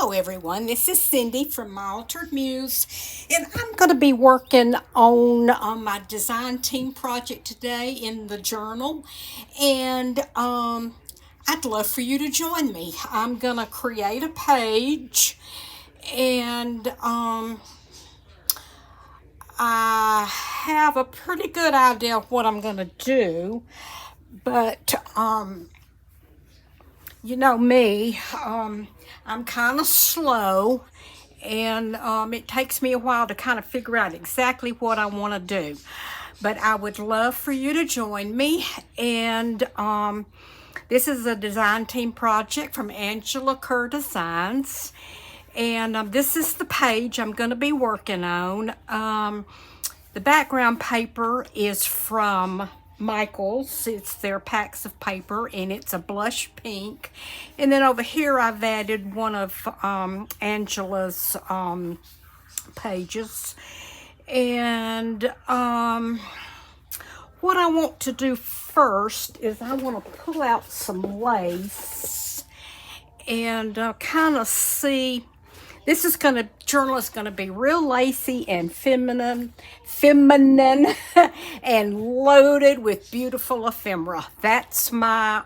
Hello everyone, this is Cindy from My Altered Muse, and I'm going to be working on my design team project today in the journal, and I'd love for you to join me. I'm going to create a page, and I have a pretty good idea of what I'm going to do, but you know me, I'm kind of slow, and it takes me a while to kind of figure out exactly what I want to do. But I would love for you to join me, and this is a design team project from Angela Kerr Designs, and this is the page I'm going to be working on. The background paper is from Michaels. It's their packs of paper, and it's a blush pink. And then over here I've added one of Angela's pages. And what I want to do first is I want to pull out some lace and kind of see. This is journal is gonna be real lacy and feminine, and loaded with beautiful ephemera. That's my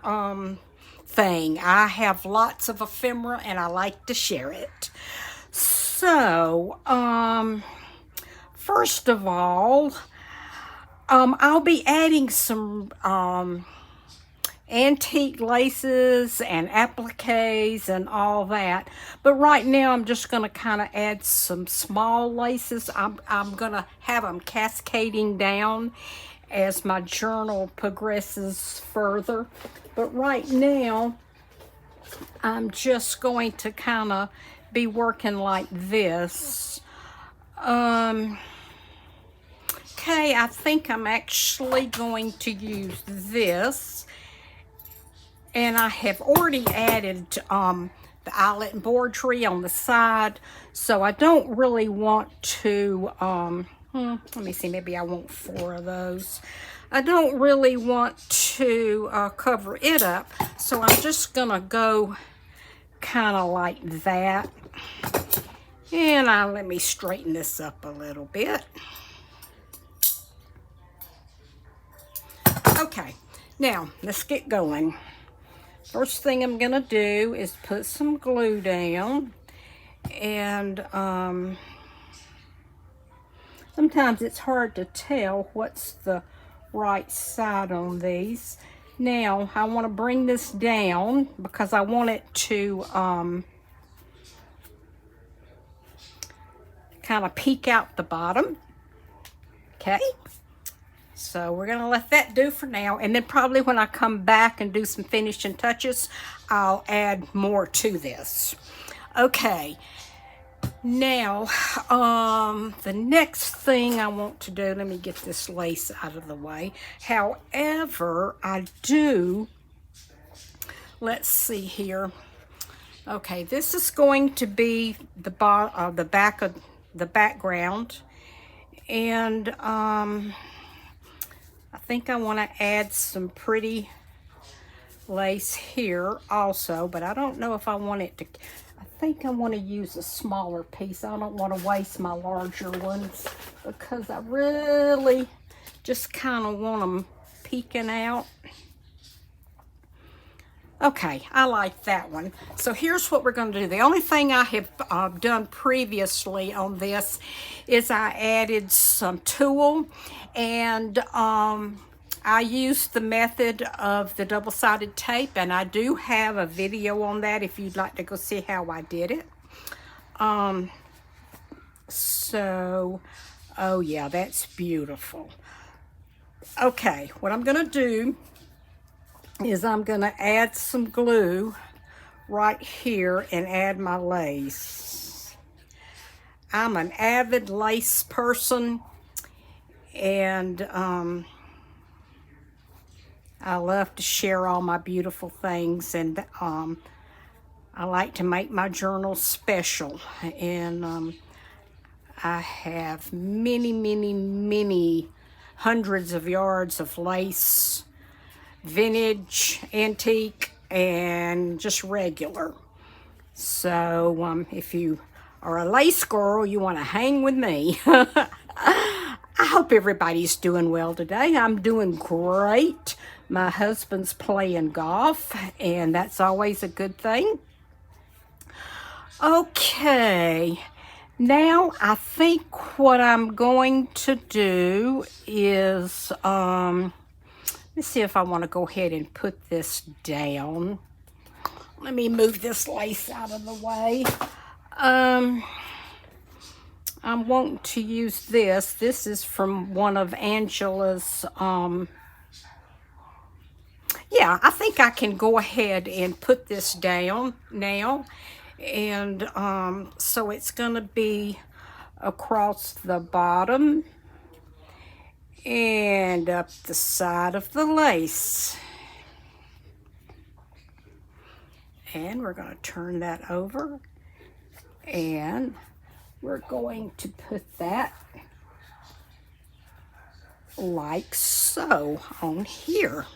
thing. I have lots of ephemera and I like to share it. So, first of all, I'll be adding some antique laces and appliques and all that, but right now I'm just going to kind of add some small laces. I'm going to have them cascading down as my journal progresses further, but right now I'm just going to kind of be working like this. Okay, I think I'm actually going to use this. And I have already added the eyelet embroidery on the side, so I don't really want to, let me see, maybe I want 4 of those. I don't really want to cover it up, so I'm just gonna go kind of like that. And let me straighten this up a little bit. Okay, now let's get going. First thing I'm gonna do is put some glue down, and sometimes it's hard to tell what's the right side on these. Now I want to bring this down because I want it to kind of peek out the bottom. Okay. So we're going to let that do for now, and then probably when I come back and do some finishing touches, I'll add more to this. Okay, now the next thing I want to do, let me get this lace out of the way. However, let's see here. Okay, this is going to be the back of the background, and I think I want to add some pretty lace here also, but I don't know if I want it to. I think I want to use a smaller piece. I don't want to waste my larger ones because I really just kind of want them peeking out. Okay, I like that one. So here's what we're going to do. The only thing I have done previously on this is I added some tulle, and I used the method of the double-sided tape, and I do have a video on that if you'd like to go see how I did it. Oh yeah, that's beautiful. Okay, what I'm going to do is I'm going to add some glue right here and add my lace. I'm an avid lace person, and I love to share all my beautiful things, and I like to make my journal special, and I have many hundreds of yards of lace, vintage, antique, and just regular. So if you are a lace girl, you want to hang with me. I hope everybody's doing well today. I'm doing great. My husband's playing golf, and that's always a good thing. Okay, now I think what I'm going to do is, let's see if I want to go ahead and put this down. Let me move this lace out of the way. I'm wanting to use this. This is from one of Angela's, yeah, I think I can go ahead and put this down now. And so it's going to be across the bottom and up the side of the lace. And we're going to turn that over, and we're going to put that like so on here.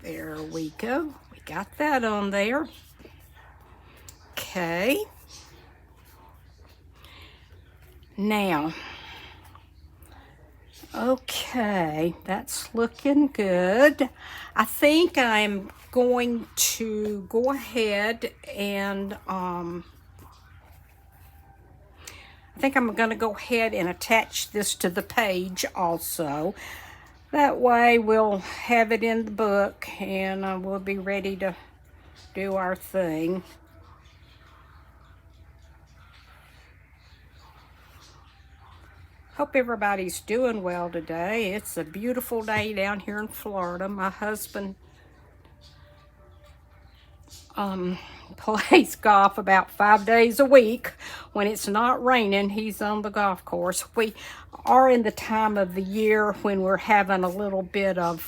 There we go. We got that on there. Okay. Now, okay, that's looking good. I think I'm going to go ahead and I think I'm going to go ahead and attach this to the page also. That way we'll have it in the book, and we'll be ready to do our thing. Hope everybody's doing well today. It's a beautiful day down here in Florida. My husband plays golf about 5 days a week. When it's not raining, he's on the golf course. We are in the time of the year when we're having a little bit of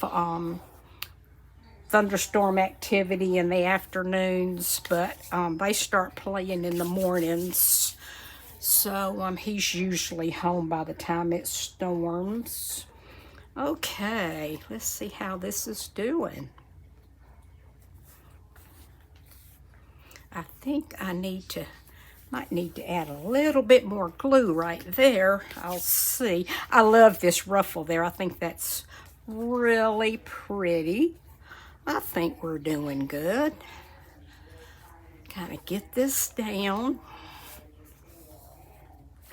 thunderstorm activity in the afternoons, but they start playing in the mornings. So he's usually home by the time it storms. Okay, let's see how this is doing. I think I might need to add a little bit more glue right there. I'll see. I love this ruffle there. I think that's really pretty. I think we're doing good. Kind of get this down.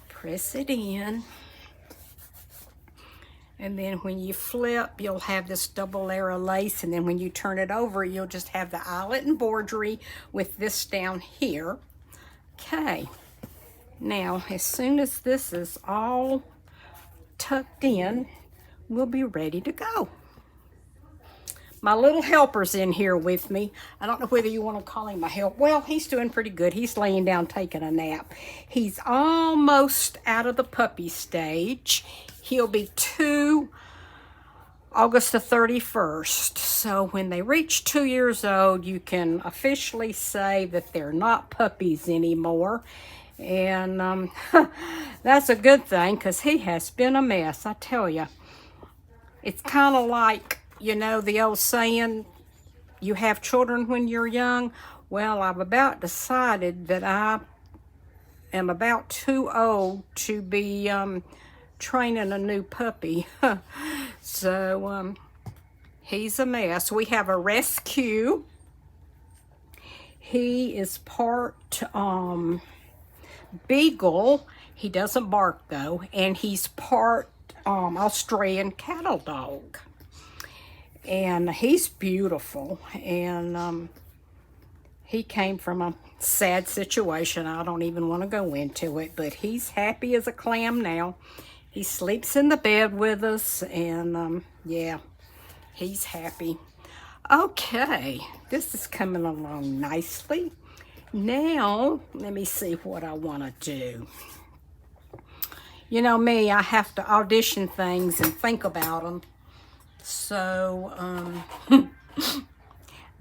Press it in. And then when you flip, you'll have this double layer of lace, and then when you turn it over, you'll just have the eyelet embroidery with this down here. Okay, now as soon as this is all tucked in, we'll be ready to go. My little helper's in here with me. I don't know whether you want to call him a help. Well, he's doing pretty good. He's laying down taking a nap. He's almost out of the puppy stage. He'll be 2 August the 31st. So when they reach 2 years old, you can officially say that they're not puppies anymore. And that's a good thing, because he has been a mess, I tell you. It's kind of like, you know, the old saying, you have children when you're young. Well, I've about decided that I am about too old to be training a new puppy. So he's a mess. We have a rescue. He is part beagle. He doesn't bark though, and he's part Australian cattle dog. And he's beautiful, and he came from a sad situation. I don't even want to go into it, but he's happy as a clam now. He sleeps in the bed with us, and yeah, he's happy. Okay, this is coming along nicely. Now, let me see what I want to do. You know me, I have to audition things and think about them. So,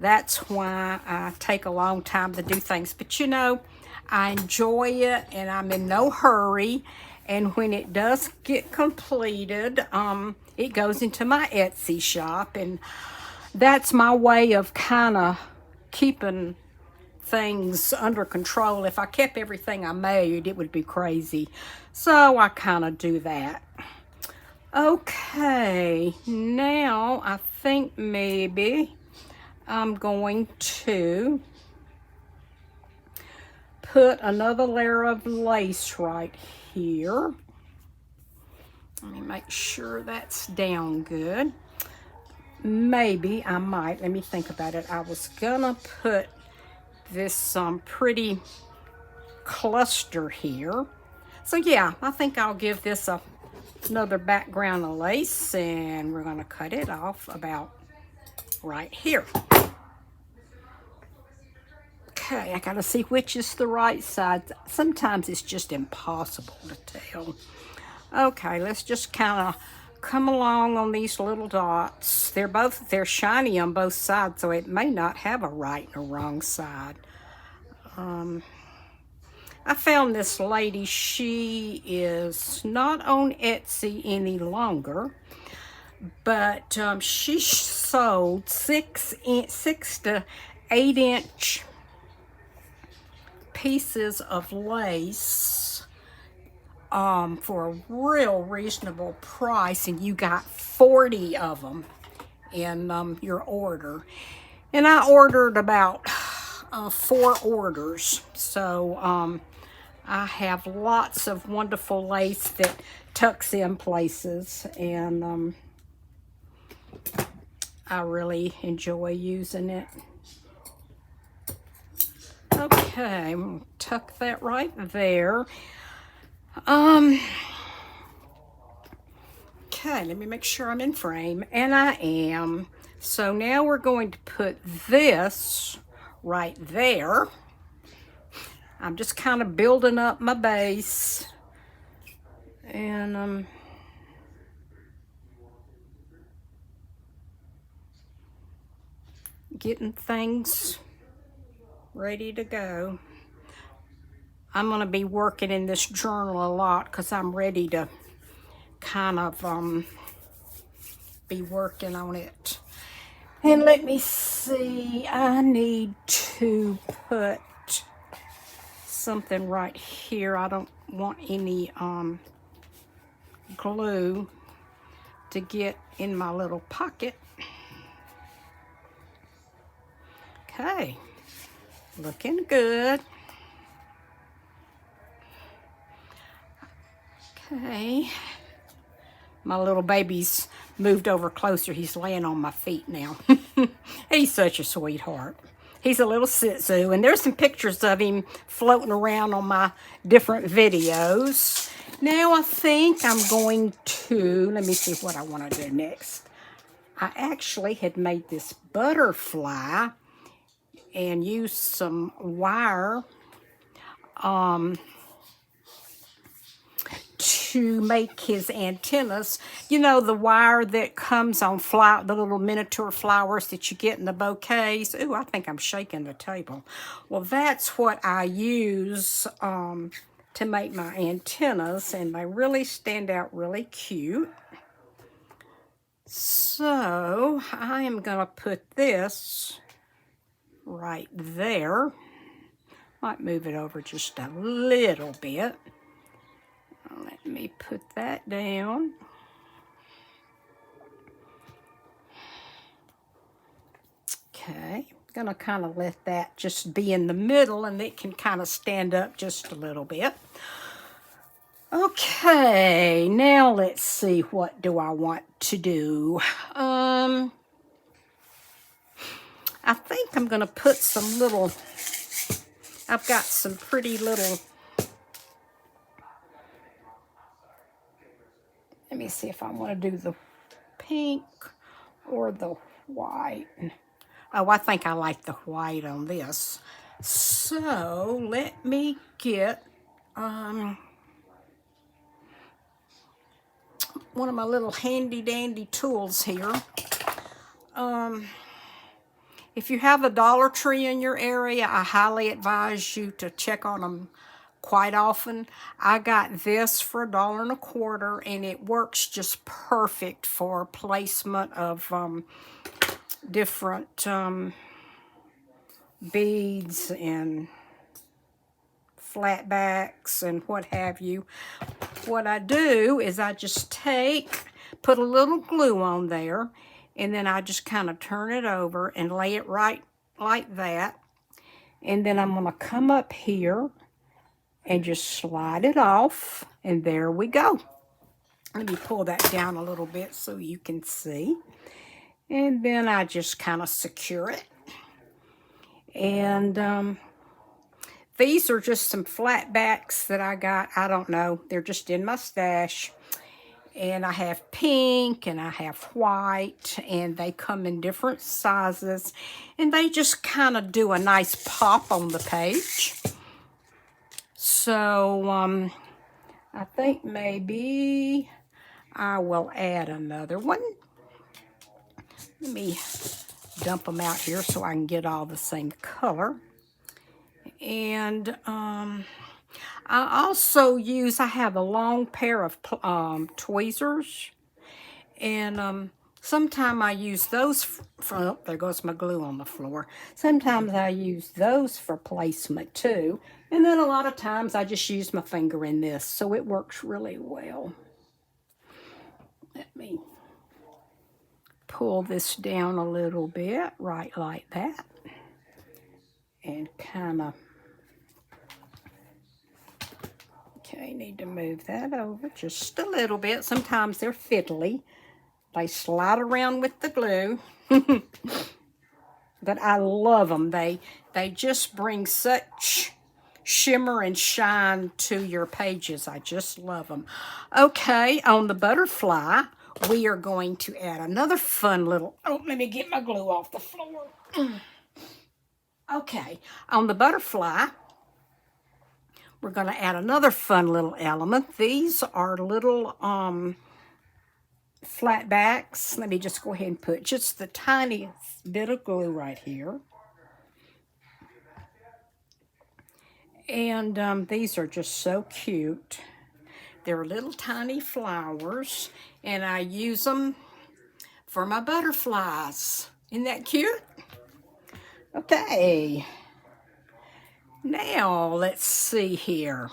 that's why I take a long time to do things. But, you know, I enjoy it, and I'm in no hurry. And when it does get completed, it goes into my Etsy shop. And that's my way of kind of keeping things under control. If I kept everything I made, it would be crazy. So I kind of do that. Okay, now I think maybe I'm going to put another layer of lace right here. Let me make sure that's down good. Maybe I might, let me think about it. I was gonna put this pretty cluster here. So yeah, I think I'll give this another background of lace, and we're gonna cut it off about right here. Okay, I gotta see which is the right side. Sometimes it's just impossible to tell. Okay, let's just kind of come along on these little dots. They're shiny on both sides, so it may not have a right and a wrong side. I found this lady. She is not on Etsy any longer, but she sold 6 to 8 inch pieces of lace for a real reasonable price, and you got 40 of them in your order. And I ordered about 4 orders, so I have lots of wonderful lace that tucks in places, and I really enjoy using it. Okay, I'm gonna tuck that right there. Okay, let me make sure I'm in frame, and I am. So now we're going to put this right there. I'm just kind of building up my base, and getting things ready to go. I'm going to be working in this journal a lot because I'm ready to kind of be working on it. And let me see, I need to put something right here. I don't want any glue to get in my little pocket. Okay, looking good. Okay, my little baby's moved over closer. He's laying on my feet now. He's such a sweetheart. He's a little Shih Tzu, and there's some pictures of him floating around on my different videos. Now I think I'm going to, let me see what I want to do next. I actually had made this butterfly and used some wire to make his antennas. You know, the wire that comes on the little miniature flowers that you get in the bouquets. Ooh, I think I'm shaking the table. Well, that's what I use to make my antennas, and they really stand out really cute. So I am going to put this right there. Might move it over just a little bit. Let me put that down. Okay, I'm gonna kind of let that just be in the middle, and it can kind of stand up just a little bit. Okay, now let's see, what do I want to do? I think I'm gonna put some little, I've got some pretty little, let me see if I want to do the pink or the white. Oh, I think I like the white on this. So let me get one of my little handy dandy tools here. If you have a Dollar Tree in your area, I highly advise you to check on them quite often. I got this for $1.25, and it works just perfect for placement of different beads and flatbacks and what have you. What I do is I just put a little glue on there, and then I just kind of turn it over and lay it right like that. And then I'm going to come up here and just slide it off, and there we go. Let me pull that down a little bit so you can see. And then I just kind of secure it. And these are just some flatbacks that I got. I don't know. They're just in my stash. And I have pink and I have white, and they come in different sizes. And they just kind of do a nice pop on the page. So I think maybe I will add another one. Let me dump them out here so I can get all the same color. And I also I have a long pair of tweezers. And sometimes I use those for, there goes my glue on the floor. Sometimes I use those for placement too. And then a lot of times I just use my finger in this. So it works really well. Let me pull this down a little bit, right like that. And kind of, okay, need to move that over just a little bit. Sometimes they're fiddly. They slide around with the glue. But I love them. They just bring such shimmer and shine to your pages. I just love them. Okay, on the butterfly, we are going to add another fun little, oh, let me get my glue off the floor. Okay, on the butterfly, we're going to add another fun little element. These are little flatbacks. Let me just go ahead and put just the tiniest bit of glue right here. And these are just so cute. They're little tiny flowers, and I use them for my butterflies. Isn't that cute? Okay. Now, let's see here.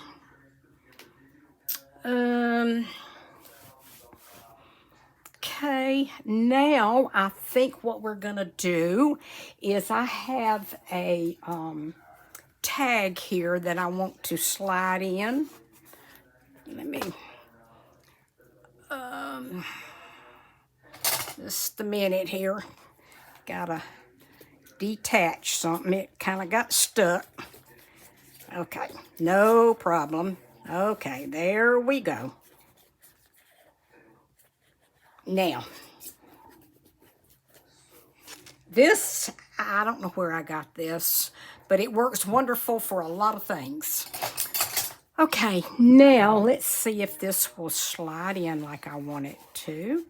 Okay, now I think what we're going to do is I have a tag here that I want to slide in. Let me, just a minute here. Gotta detach something. It kind of got stuck. Okay, no problem. Okay, there we go. Now, this, I don't know where I got this, but it works wonderful for a lot of things. Okay, now let's see if this will slide in like I want it to.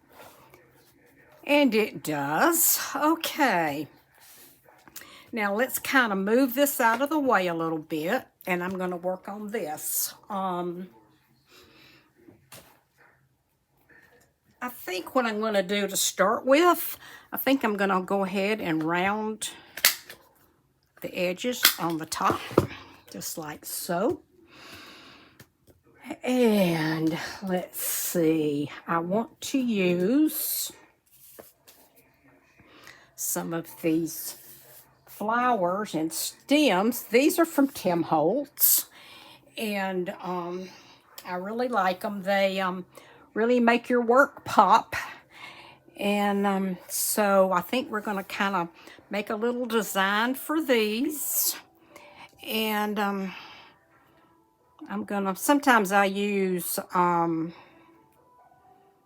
And it does. Okay. Now let's kind of move this out of the way a little bit, and I'm going to work on this. I think what I'm going to do to start with, I think I'm going to go ahead and round the edges on the top, just like so. And let's see, I want to use some of these flowers and stems. These are from Tim Holtz, and I really like them. They really make your work pop. And so I think we're going to kind of make a little design for these. And I'm going to, sometimes I use my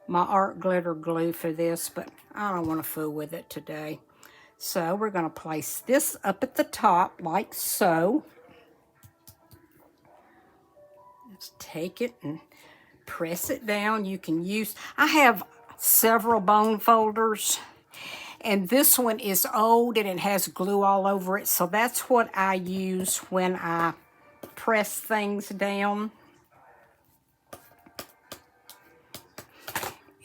art glitter glue for this, but I don't want to fool with it today. So we're going to place this up at the top like so. Let's take it and press it down. You can use, I have several bone folders, and this one is old and it has glue all over it, so that's what I use when I press things down.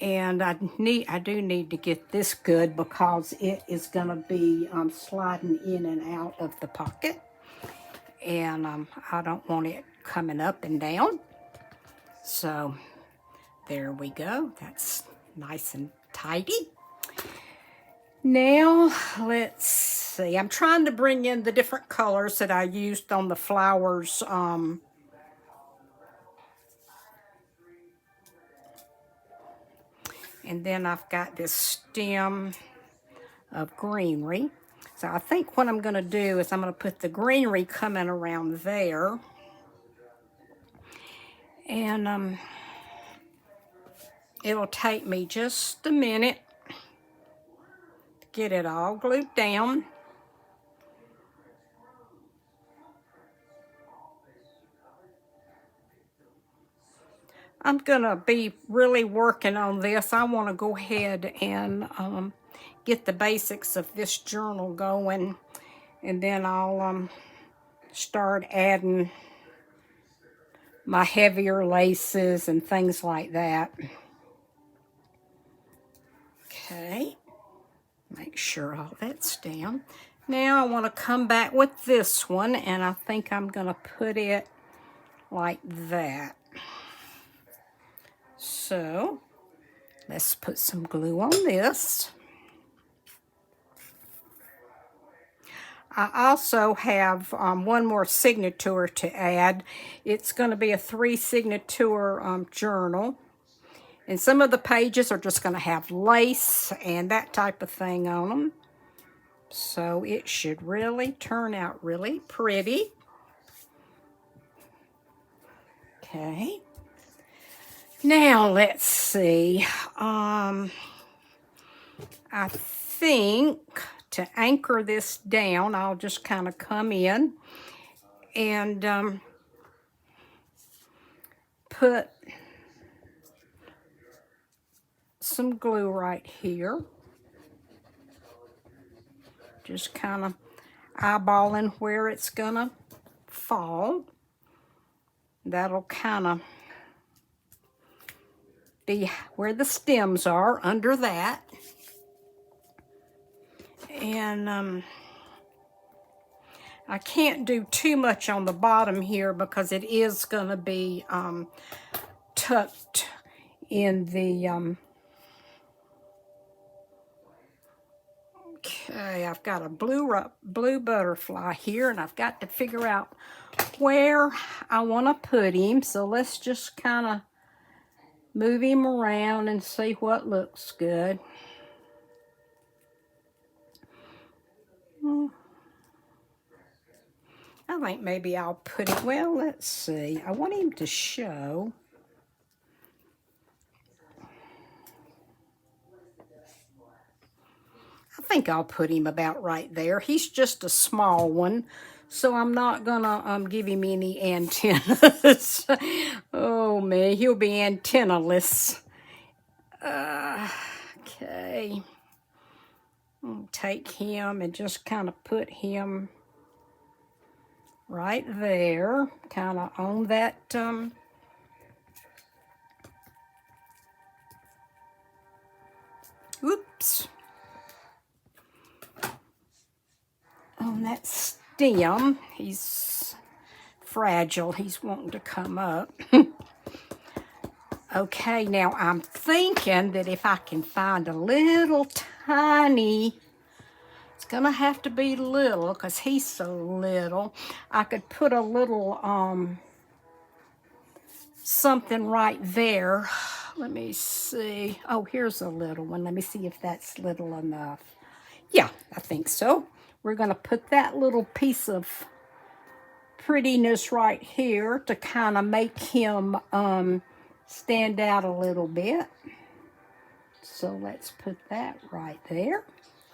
And I do need to get this good because it is going to be sliding in and out of the pocket. And I don't want it coming up and down. So there we go. That's nice and tidy. Now, let's see. I'm trying to bring in the different colors that I used on the flowers. And then I've got this stem of greenery. So I think what I'm going to do is I'm going to put the greenery coming around there. And it'll take me just a minute to get it all glued down. I'm going to be really working on this. I want to go ahead and get the basics of this journal going. And then I'll start adding my heavier laces and things like that. Okay. Make sure all that's down. Now I want to come back with this one, and I think I'm going to put it like that. So let's put some glue on this. I also have one more signature to add. It's going to be a 3-signature journal. And some of the pages are just going to have lace and that type of thing on them. So it should really turn out really pretty. Okay. Now, let's see. I think to anchor this down, I'll just kind of come in and put some glue right here. Just kind of eyeballing where it's gonna fall. That'll kind of be where the stems are, under that. And I can't do too much on the bottom here because it is going to be tucked in the... Okay, I've got a blue butterfly here, and I've got to figure out where I want to put him. So let's just kind of move him around and see what looks good. I think maybe I'll put it, well, let's see. I want him to show. I think I'll put him about right there. He's just a small one, so I'm not gonna give him any antennas. Oh man, he'll be antennaless. Okay. I'll take him and just kind of put him right there, kind of on that oops, on that stem. He's fragile, he's wanting to come up. Okay, now I'm thinking that if I can find a little tiny, it's gonna have to be little because he's so little, I could put a little something right there. Let me see. Oh, here's a little one. Let me see if that's little enough. Yeah, I think so. We're gonna put that little piece of prettiness right here to kind of make him stand out a little bit. So let's put that right there.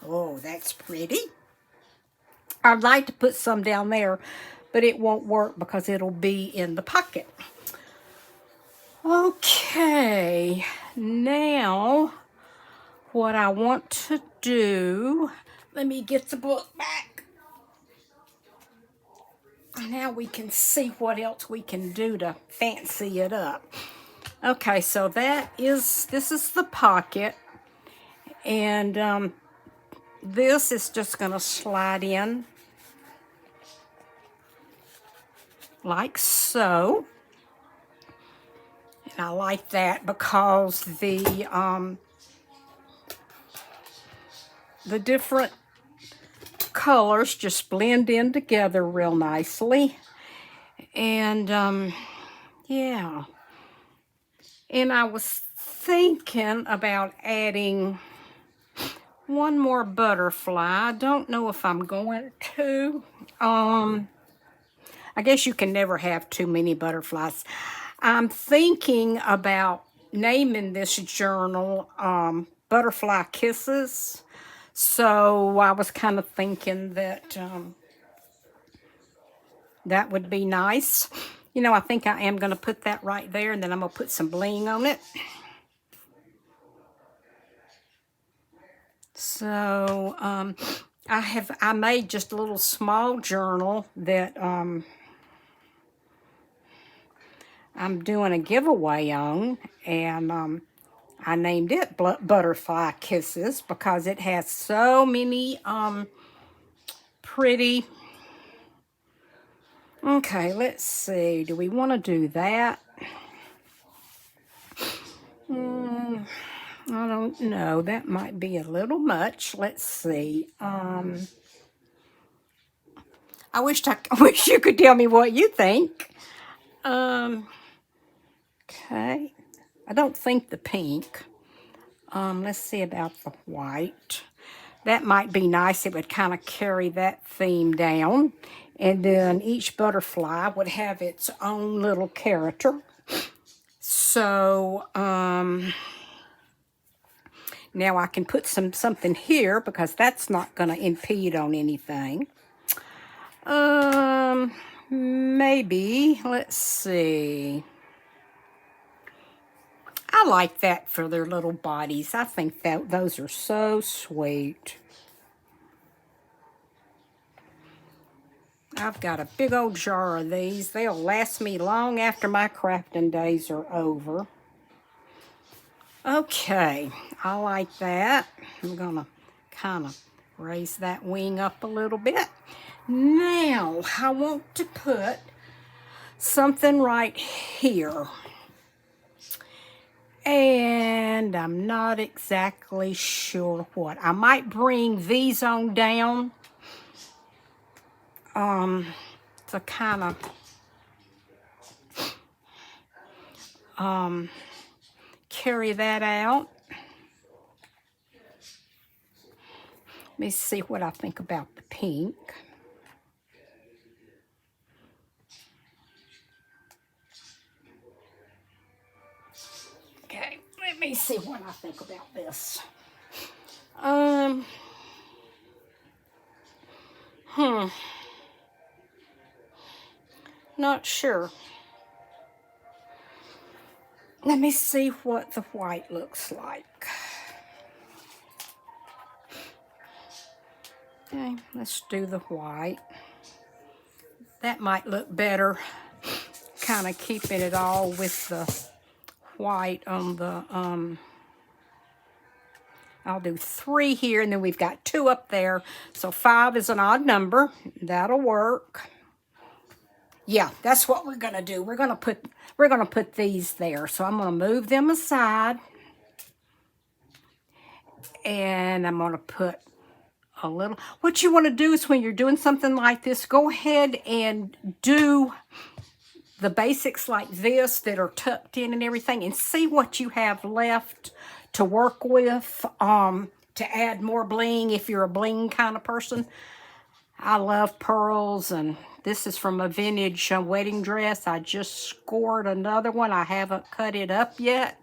Oh, that's pretty. I'd like to put some down there, but it won't work because it'll be in the pocket. Okay, now what I want to do, let me get the book back. Now we can see what else we can do to fancy it up. Okay, so this is the pocket, and this is just going to slide in like so. And I like that because the different colors just blend in together real nicely. And yeah. And I was thinking about adding one more butterfly. I don't know if I'm going to. I guess you can never have too many butterflies. I'm thinking about naming this journal Butterfly Kisses. So I was kind of thinking that that would be nice. You know, I think I am going to put that right there, and then I'm going to put some bling on it. So I made just a little small journal that I'm doing a giveaway on, and I named it Butterfly Kisses because it has so many pretty. Okay, let's see. Do we want to do that? I don't know. That might be a little much. Let's see. I wish you could tell me what you think. Okay. I don't think the pink. Let's see about the white. That might be nice. It would kind of carry that theme down. And then each butterfly would have its own little character. So, now I can put something here because that's not going to impede on anything. Maybe, let's see. I like that for their little bodies. I think that those are so sweet. I've got a big old jar of these. They'll last me long after my crafting days are over. Okay, I like that. I'm going to kind of raise that wing up a little bit. Now, I want to put something right here. And I'm not exactly sure what. I might bring these on down to kind of carry that out. Let me see what I think about the pink. Okay, let me see what I think about this. Not sure. Let me see what the white looks like. Okay, let's do the white. That might look better, kind of keeping it all with the white on the, I'll do 3 here, and then we've got 2 up there. So 5 is an odd number. That'll work. Yeah, that's what we're gonna do. We're gonna put these there. So I'm gonna move them aside, and I'm gonna put a little. What you want to do is when you're doing something like this, go ahead and do the basics like this that are tucked in and everything, and see what you have left to work with to add more bling if you're a bling kind of person. I love pearls, and this is from a vintage wedding dress. I just scored another one. I haven't cut it up yet,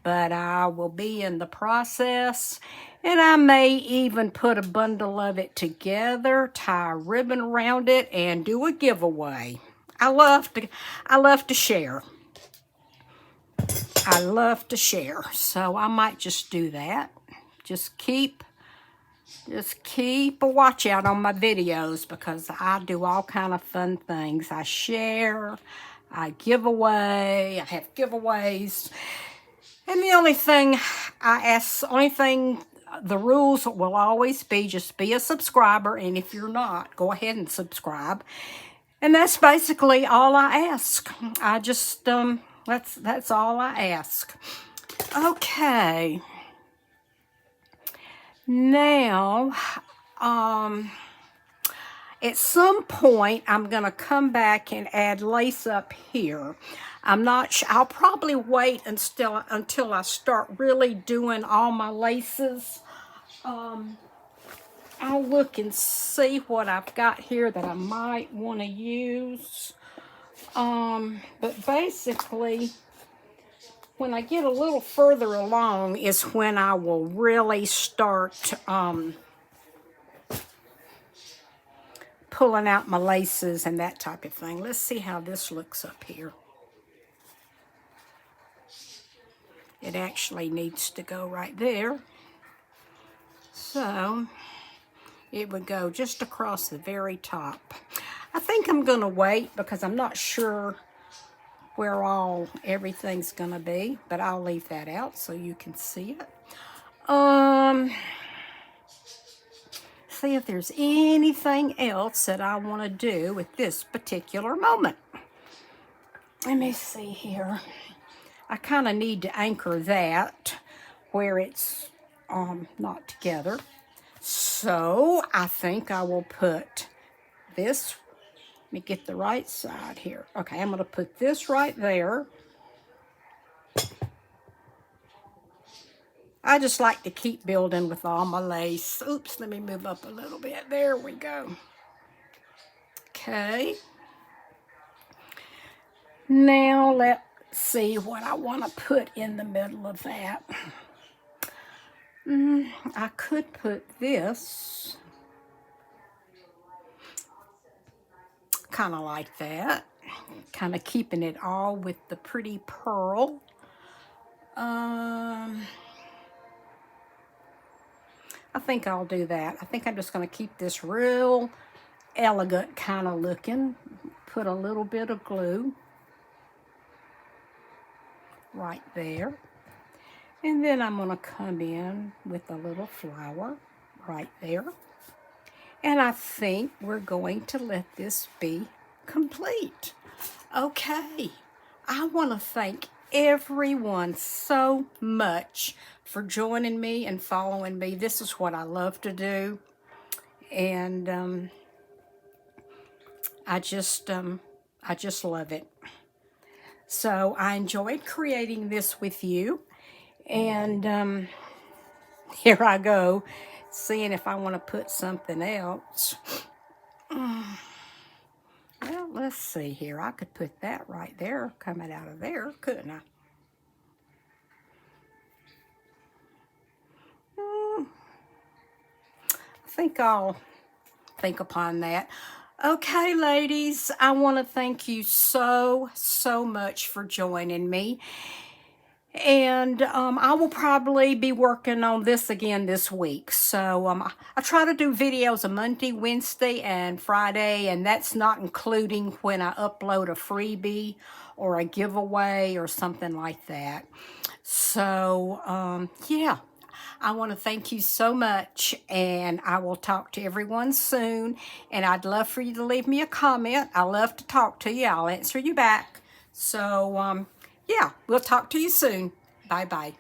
but I will be in the process. And I may even put a bundle of it together, tie a ribbon around it, and do a giveaway. I love to share. I love to share. So I might just do that. Just keep a watch out on my videos because I do all kind of fun things. I share, I give away. I have giveaways. And the only thing the rules will always be just be a subscriber. And if you're not, go ahead and subscribe. And that's basically all I ask. I just, that's all I ask. Okay. Now, at some point, I'm going to come back and add lace up here. I'm not sure. I'll probably wait until I start really doing all my laces. I'll look and see what I've got here that I might want to use. But basically, when I get a little further along is when I will really start pulling out my laces and that type of thing. Let's see how this looks up here. It actually needs to go right there. So it would go just across the very top. I think I'm going to wait because I'm not sure where everything's going to be, but I'll leave that out so you can see it. See if there's anything else that I want to do with this particular moment. Let me see here. I kind of need to anchor that where it's not together. So I think I will put this. Let me get the right side here. Okay, I'm going to put this right there. I just like to keep building with all my lace. Oops, let me move up a little bit. There we go. Okay. Now let's see what I want to put in the middle of that. I could put this kind of like that. Kind of keeping it all with the pretty pearl. I think I'll do that. I think I'm just going to keep this real elegant kind of looking. Put a little bit of glue right there. And then I'm going to come in with a little flower right there. And I think we're going to let this be complete. Okay. I want to thank everyone so much for joining me and following me. This is what I love to do. And I just love it. So I enjoyed creating this with you. And here I go, seeing if I want to put something else. Well, let's see here. I could put that right there, coming out of there, couldn't I? I think I'll think upon that. Okay, ladies, I want to thank you so much for joining me. And I will probably be working on this again this week. So I try to do videos on Monday, Wednesday, and Friday, and that's not including when I upload a freebie or a giveaway or something like that. So, yeah, I want to thank you so much, and I will talk to everyone soon. And I'd love for you to leave me a comment. I love to talk to you. I'll answer you back. So, yeah, we'll talk to you soon. Bye-bye.